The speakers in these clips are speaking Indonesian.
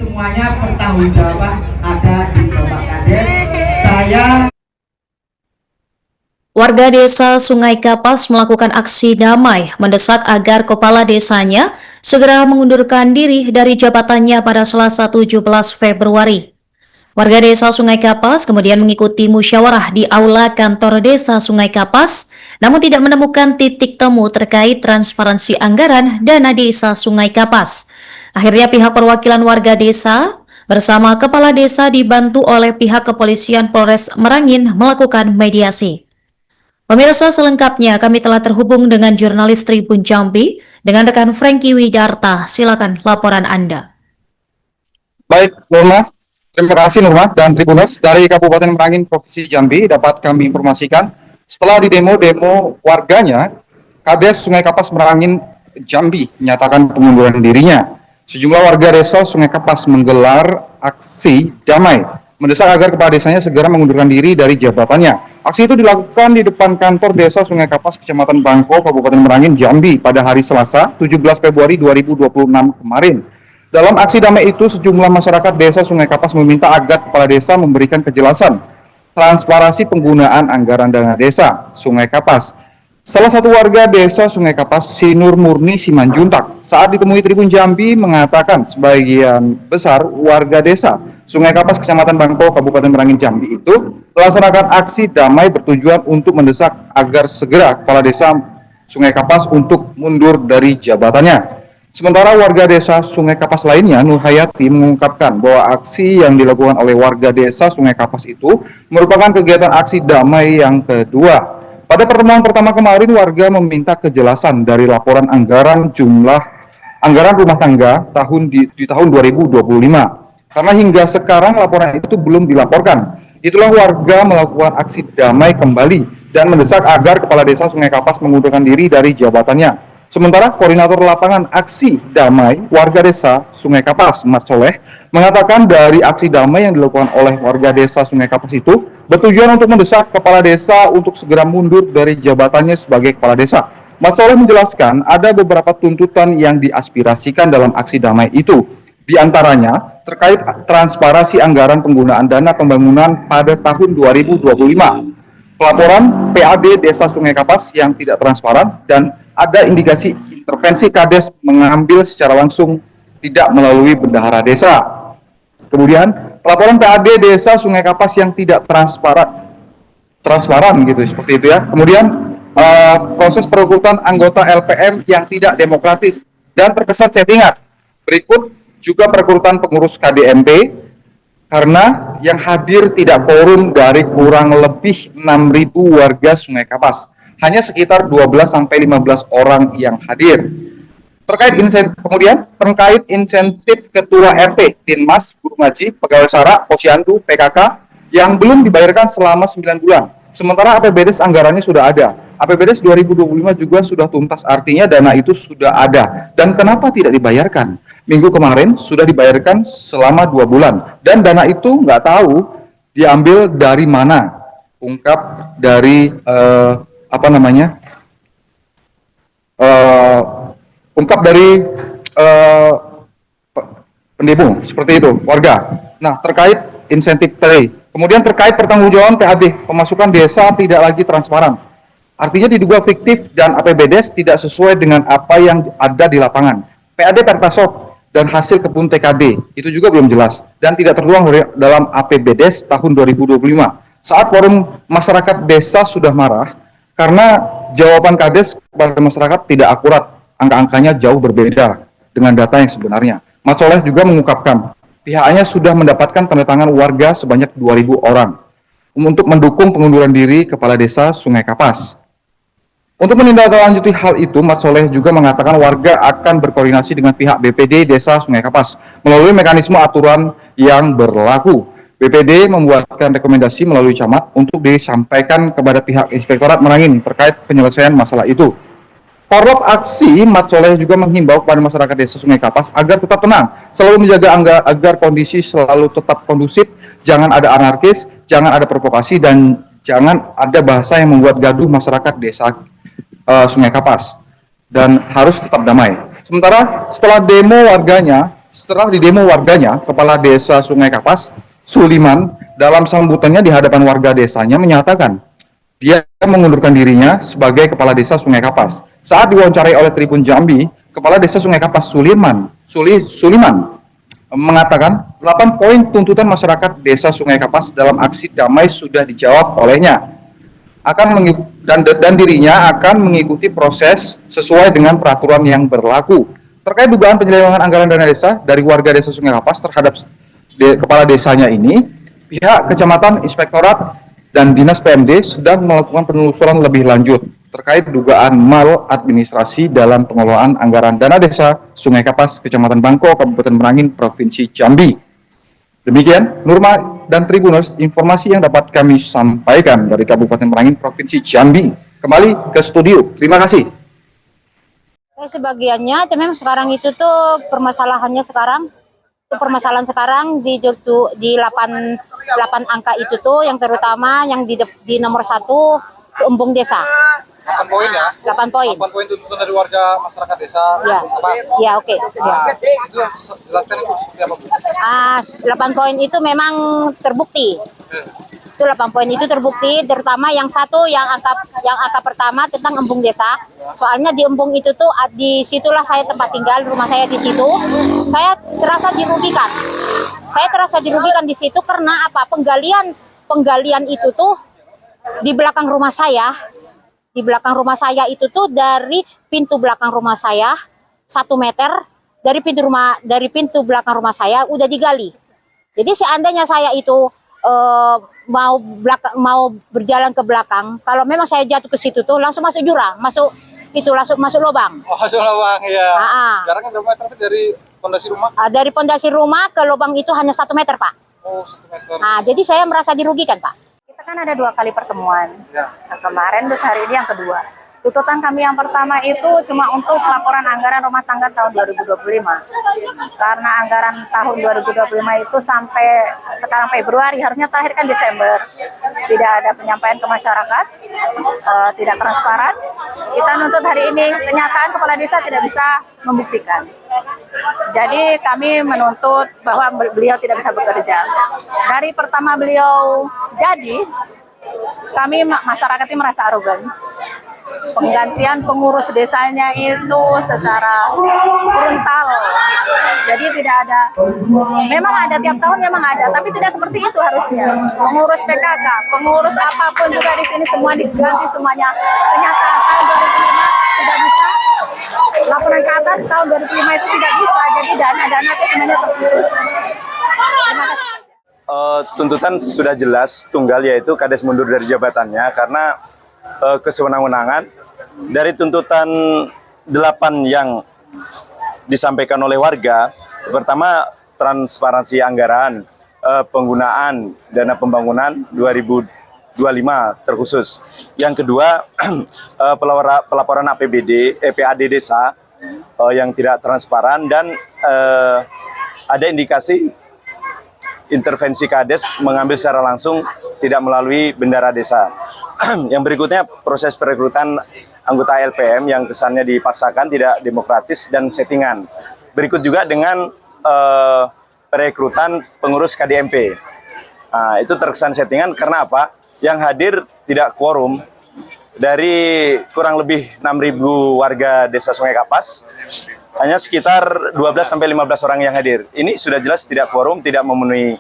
semuanya pertanggungjawaban ada di Bapak Kades. Warga desa Sungai Kapas melakukan aksi damai mendesak agar kepala desanya segera mengundurkan diri dari jabatannya pada Selasa 17 Februari. Warga desa Sungai Kapas kemudian mengikuti musyawarah di aula kantor desa Sungai Kapas, namun tidak menemukan titik temu terkait transparansi anggaran dana desa Sungai Kapas. Akhirnya pihak perwakilan warga desa bersama kepala desa dibantu oleh pihak kepolisian Polres Merangin melakukan mediasi. Pemirsa, selengkapnya kami telah terhubung dengan jurnalis Tribun Jambi dengan rekan Franky Widarta. Silakan laporan Anda. Baik, Nurma. Terima kasih Nurma dan Tribuners dari Kabupaten Merangin, Provinsi Jambi dapat kami informasikan setelah di demo warganya, Kades Sungai Kapas Merangin Jambi menyatakan pengunduran dirinya. Sejumlah warga desa Sungai Kapas menggelar aksi damai mendesak agar kepala desanya segera mengundurkan diri dari jabatannya. Aksi itu dilakukan di depan kantor desa Sungai Kapas, Kecamatan Bangko, Kabupaten Merangin, Jambi pada hari Selasa, 17 Februari 2026 kemarin. Dalam aksi damai itu, sejumlah masyarakat desa Sungai Kapas meminta agar kepala desa memberikan kejelasan transparansi penggunaan anggaran dana desa Sungai Kapas. Salah satu warga desa Sungai Kapas, Sinur Murni Simanjuntak, saat ditemui Tribun Jambi mengatakan sebagian besar warga desa Sungai Kapas, Kecamatan Bangko, Kabupaten Merangin, Jambi itu melaksanakan aksi damai bertujuan untuk mendesak agar segera kepala desa Sungai Kapas untuk mundur dari jabatannya. Sementara warga desa Sungai Kapas lainnya, Nur Hayati, mengungkapkan bahwa aksi yang dilakukan oleh warga desa Sungai Kapas itu merupakan kegiatan aksi damai yang kedua. Pada pertemuan pertama kemarin, warga meminta kejelasan dari laporan anggaran jumlah anggaran rumah tangga di tahun 2025. Karena hingga sekarang laporan itu belum dilaporkan. Itulah warga melakukan aksi damai kembali dan mendesak agar kepala desa Sungai Kapas mengundurkan diri dari jabatannya. Sementara koordinator lapangan aksi damai warga desa Sungai Kapas, Mat Soleh, mengatakan dari aksi damai yang dilakukan oleh warga desa Sungai Kapas itu bertujuan untuk mendesak kepala desa untuk segera mundur dari jabatannya sebagai kepala desa. Mat Soleh menjelaskan ada beberapa tuntutan yang diaspirasikan dalam aksi damai itu. Di antaranya terkait transparansi anggaran penggunaan dana pembangunan pada tahun 2025, pelaporan PAD Desa Sungai Kapas yang tidak transparan, dan ada indikasi intervensi Kades mengambil secara langsung tidak melalui bendahara desa. Kemudian pelaporan PAD Desa Sungai Kapas yang tidak transparan gitu, seperti itu ya. Kemudian proses perekrutan anggota LPM yang tidak demokratis dan terkesan settingan. Berikut juga perekrutan pengurus KDMP karena yang hadir tidak quorum dari kurang lebih 6.000 warga Sungai Kapas. Hanya sekitar 12-15 orang yang hadir. Terkait insentif ketua RT, Dinmas, Guru Ngaji, Pegawai Sara, Posyandu, PKK yang belum dibayarkan selama 9 bulan. Sementara APBDes anggarannya sudah ada. APBDes 2025 juga sudah tuntas, artinya dana itu sudah ada. Dan kenapa tidak dibayarkan? Minggu kemarin sudah dibayarkan selama 2 bulan. Dan dana itu nggak tahu diambil dari mana. Ungkap dari ungkap dari pendemo, seperti itu warga. Nah, terkait insentif tadi, kemudian terkait pertanggungjawaban PAD pemasukan desa tidak lagi transparan, artinya diduga fiktif dan APBDes tidak sesuai dengan apa yang ada di lapangan. PAD Pertasop dan hasil kebun TKD itu juga belum jelas dan tidak tertuang dalam APBDes tahun 2025. Saat forum masyarakat desa sudah marah karena jawaban Kades kepada masyarakat tidak akurat, angka-angkanya jauh berbeda dengan data yang sebenarnya. Mat Soleh juga mengungkapkan pihaknya sudah mendapatkan tanda tangan warga sebanyak 2.000 orang untuk mendukung pengunduran diri kepala desa Sungai Kapas. Untuk menindaklanjuti hal itu, Mat Soleh juga mengatakan warga akan berkoordinasi dengan pihak BPD Desa Sungai Kapas melalui mekanisme aturan yang berlaku. BPD membuatkan rekomendasi melalui camat untuk disampaikan kepada pihak Inspektorat Merangin terkait penyelesaian masalah itu. Forlop aksi, Mat Soleh juga menghimbau kepada masyarakat desa Sungai Kapas agar tetap tenang, selalu menjaga agar kondisi selalu tetap kondusif, jangan ada anarkis, jangan ada provokasi, dan jangan ada bahasa yang membuat gaduh masyarakat desa Sungai Kapas, dan harus tetap damai. Sementara setelah demo warganya, Setelah didemo warganya, Kepala Desa Sungai Kapas, Suliman, dalam sambutannya di hadapan warga desanya menyatakan dia mengundurkan dirinya sebagai Kepala Desa Sungai Kapas. Saat diwawancarai oleh Tribun Jambi, Kepala Desa Sungai Kapas Suliman mengatakan 8 poin tuntutan masyarakat Desa Sungai Kapas dalam aksi damai sudah dijawab olehnya. Dan dirinya akan mengikuti proses sesuai dengan peraturan yang berlaku. Terkait dugaan penyelewengan anggaran dana desa dari warga Desa Sungai Kapas terhadap kepala desanya ini, pihak Kecamatan, Inspektorat, dan Dinas PMD sedang melakukan penelusuran lebih lanjut terkait dugaan maladministrasi dalam pengelolaan anggaran dana desa Sungai Kapas, Kecamatan Bangko, Kabupaten Merangin, Provinsi Jambi. Demikian, Nurma dan Tribuners, informasi yang dapat kami sampaikan dari Kabupaten Merangin, Provinsi Jambi. Kembali ke studio. Terima kasih. Sebagiannya, memang sekarang itu tuh permasalahan sekarang di 8 angka itu tuh yang terutama yang di nomor 1 embung desa. 8 poin ya? 8 poin. 8 poin tuntutan dari warga masyarakat desa. Ya, ya oke. Ya. Jelaskan itu seperti apa, Bu? 8 poin itu memang terbukti. Itu 8 poin itu terbukti, terutama yang satu yang angka pertama tentang embung desa. Soalnya di embung itu tuh di situlah saya tempat tinggal, rumah saya di situ. Saya terasa dirugikan. Di situ karena apa? Penggalian itu tuh di belakang rumah saya. Di belakang rumah saya itu tuh dari pintu belakang rumah saya 1 meter dari pintu belakang rumah saya udah digali. Jadi seandainya saya itu mau berjalan ke belakang, kalau memang saya jatuh ke situ tuh langsung masuk jurang, masuk lubang. Oh, masuk lubang ya. Jaraknya berapa meter dari pondasi rumah? Dari pondasi rumah ke lubang itu hanya 1 meter, Pak. Oh, 1 meter. Jadi saya merasa dirugikan, Pak. Kita kan ada 2 kali pertemuan. Ya. Yang kemarin terus hari ini yang kedua. Tuntutan kami yang pertama itu cuma untuk laporan anggaran rumah tangga tahun 2025. Karena anggaran tahun 2025 itu sampai sekarang Februari, harusnya terakhir kan Desember. Tidak ada penyampaian ke masyarakat, tidak transparan. Kita nuntut hari ini, kenyataan kepala desa tidak bisa membuktikan. Jadi kami menuntut bahwa beliau tidak bisa bekerja. Dari pertama beliau jadi, kami masyarakat ini merasa arogan. Penggantian pengurus desanya itu secara frontal, jadi tidak ada. Memang ada tiap tahun, memang ada, tapi tidak seperti itu harusnya. Pengurus PKK, pengurus apapun juga di sini semua diganti semuanya. Ternyata tahun 2005 tidak bisa, laporan ke atas tahun 2005 itu tidak bisa, jadi dana-dana itu semuanya terputus. Terima kasih. Tuntutan sudah jelas, tunggal yaitu Kades mundur dari jabatannya karena kesewenang-wenangan. Dari tuntutan 8 yang disampaikan oleh warga, pertama transparansi anggaran, penggunaan dana pembangunan 2025 terkhusus. Yang kedua pelaporan APBD, PAD desa yang tidak transparan dan ada indikasi intervensi Kades mengambil secara langsung tidak melalui bendara desa. Yang berikutnya proses perekrutan anggota LPM yang kesannya dipaksakan, tidak demokratis dan settingan. Berikut juga dengan perekrutan pengurus KDMP. Nah, itu terkesan settingan karena apa? Yang hadir tidak quorum. Dari kurang lebih 6.000 warga Desa Sungai Kapas, hanya sekitar 12-15 orang yang hadir. Ini sudah jelas tidak quorum, tidak memenuhi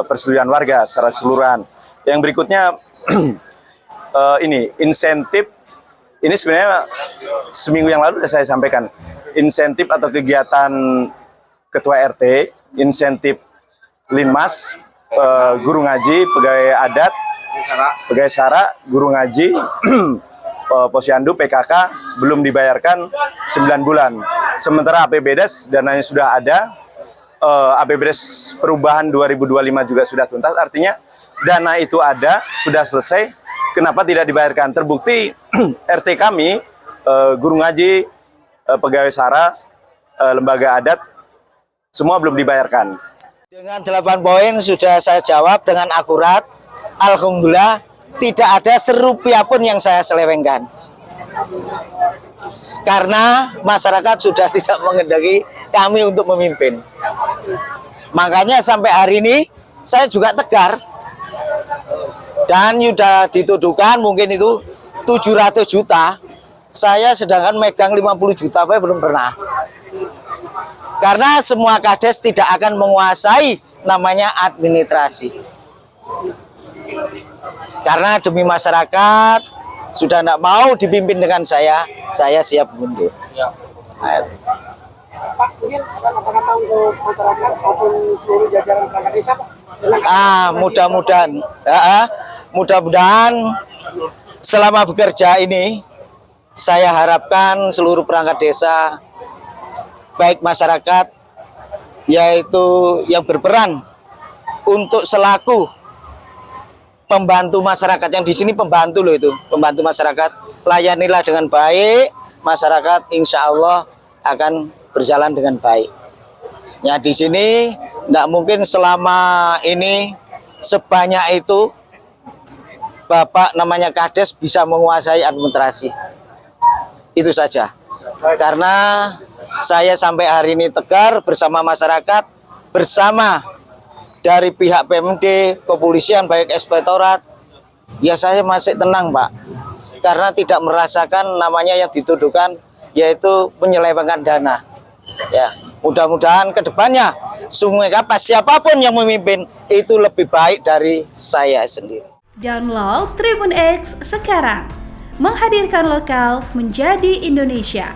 persetujuan warga secara keseluruhan. Yang berikutnya ini insentif. Ini sebenarnya seminggu yang lalu sudah saya sampaikan. Insentif atau kegiatan ketua RT, insentif Linmas, guru ngaji, pegawai adat, pegawai SARA, guru ngaji, Posyandu, PKK belum dibayarkan 9 bulan. Sementara APBDes dananya sudah ada, APBDes perubahan 2025 juga sudah tuntas, artinya dana itu ada, sudah selesai, kenapa tidak dibayarkan? Terbukti RT kami, guru ngaji, pegawai SARA, lembaga adat, semua belum dibayarkan. Dengan 8 poin sudah saya jawab dengan akurat, alhamdulillah tidak ada serupiah pun yang saya selewengkan. karena masyarakat sudah tidak mengendaki kami untuk memimpin. Makanya sampai hari ini saya juga tegar. Dan sudah dituduhkan mungkin itu 700 juta. Saya sedangkan megang 50 juta belum pernah. Karena semua kades tidak akan menguasai namanya administrasi. Karena demi masyarakat sudah tidak mau dipimpin dengan saya siap mundur. Pak, mungkin ada kata-kata untuk masyarakat maupun seluruh jajaran perangkat desa, Pak? Mudah-mudahan selama bekerja ini saya harapkan seluruh perangkat desa baik masyarakat yaitu yang berperan untuk selaku pembantu masyarakat, yang di sini pembantu loh, itu pembantu masyarakat, layanilah dengan baik, masyarakat insya Allah akan berjalan dengan baik. Ya, di sini tidak mungkin selama ini sebanyak itu Bapak namanya Kades bisa menguasai administrasi. Itu saja. Karena saya sampai hari ini tegar bersama masyarakat, bersama dari pihak PMD, kepolisian, baik inspektorat, ya saya masih tenang, Pak. Karena tidak merasakan namanya yang dituduhkan, yaitu penyelewengan dana. Ya, mudah-mudahan ke depannya Sungai Kapas siapapun yang memimpin itu lebih baik dari saya sendiri. Download Tribun X sekarang, menghadirkan lokal menjadi Indonesia.